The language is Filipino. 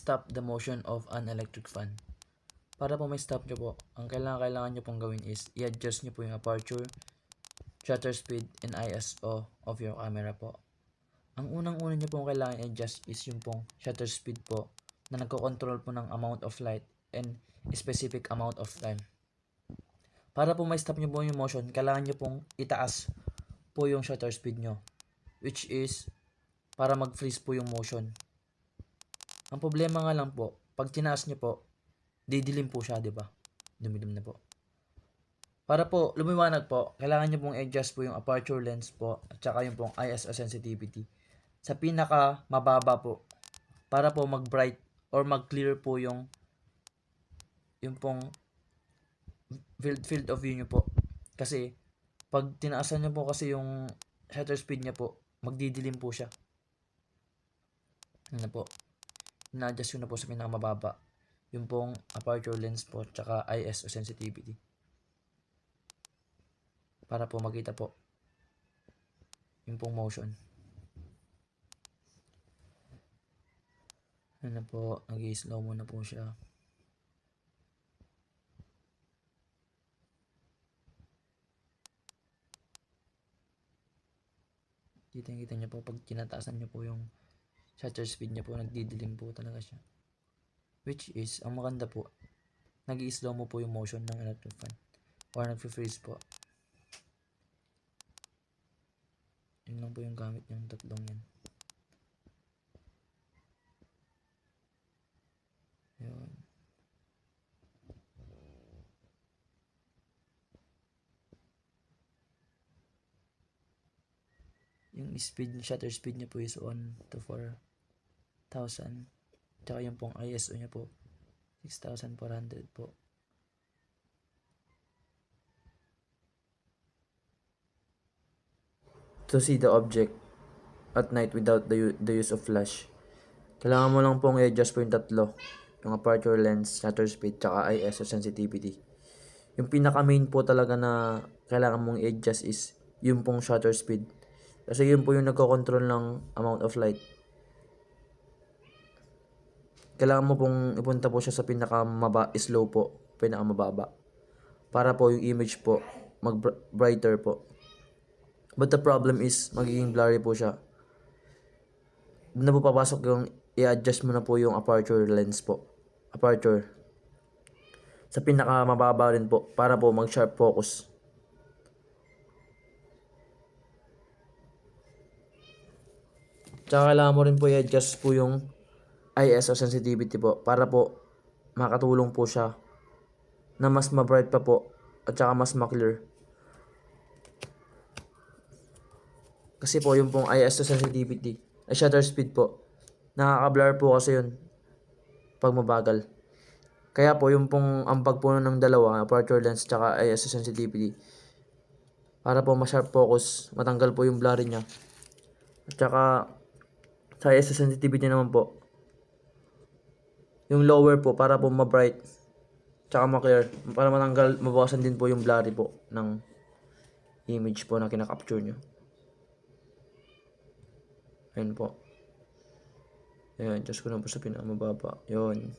stop the motion of an electric fan. Para po may stop nyo po, ang kailangan nyo pong gawin is i-adjust nyo po yung aperture, shutter speed, and ISO of your camera po. Ang unang-una nyo pong kailangan i-adjust is yung pong shutter speed po na nagko-control po ng amount of light and specific amount of time. Para po may stop nyo po yung motion, kailangan nyo pong itaas po yung shutter speed nyo, which is para mag-freeze po yung motion. Ang problema nga lang po, pag tinaas nyo po, didilim po siya, di ba? Dumilim na po. Para po lumiwanag po, kailangan nyo pong adjust po yung aperture lens po at saka yung pong ISO sensitivity sa pinaka mababa po para po mag-bright or mag-clear po yung pong field of view nyo po. Kasi pag tinaasan nyo po kasi yung shutter speed niya po, magdidilim po siya. Ano po? Na-adjust ko na po sa pinakamababa yung pong aperture lens po tsaka ISO sensitivity para po makita po yung pong motion. Ano po, nag-i-slow mo na po siya. Kita niyo po pag tinataasan niyo po yung shutter speed niya po, nagdidilim po talaga siya. Which is, ang maganda po, nag-i-slow mo po yung motion ng electric fan or nag-freeze po. Yun lang po yung gamit yung tatlong yan. Yun. Yung speed, shutter speed niya po is 1 to 4,000. Tsaka yung pong ISO niya po 6,400 po. To see the object at night without the use of flash, kailangan mo lang pong i-adjust po yung tatlo. Yung aperture lens, shutter speed, tsaka ISO sensitivity. Yung pinaka main po talaga na kailangan mong i-adjust is yung pong shutter speed. Kasi yun po yung nagko-control ng amount of light. Kailangan mo pong ipunta po siya sa slow po, pinakamababa. Para po yung image po mag-brighter po. But the problem is, magiging blurry po siya. Doon na po papasok yung i-adjust mo na po yung aperture lens po. Aperture. Sa pinakamababa rin po, para po mag-sharp focus. Tsaka kailangan mo rin po i-adjust po yung ISO sensitivity po para po makatulong po siya na mas ma-bright pa po at saka mas ma-clear. Kasi po yung pong ISO sensitivity ay shutter speed po, nakaka-blur po kasi yun pag mabagal. Kaya po yung pong ambag po ng dalawa, aperture lens tsaka ISO sensitivity, para po ma-sharp focus, matanggal po yung blurry niya. At saka sa ISO sensitivity naman po, yung lower po para po ma-bright tsaka ma-clear, para matanggal, mabawasan din po yung blurry po ng image po na kinakapture nyo. Ayun po. Ayan, just ko na po sa pinakamababa. Yun.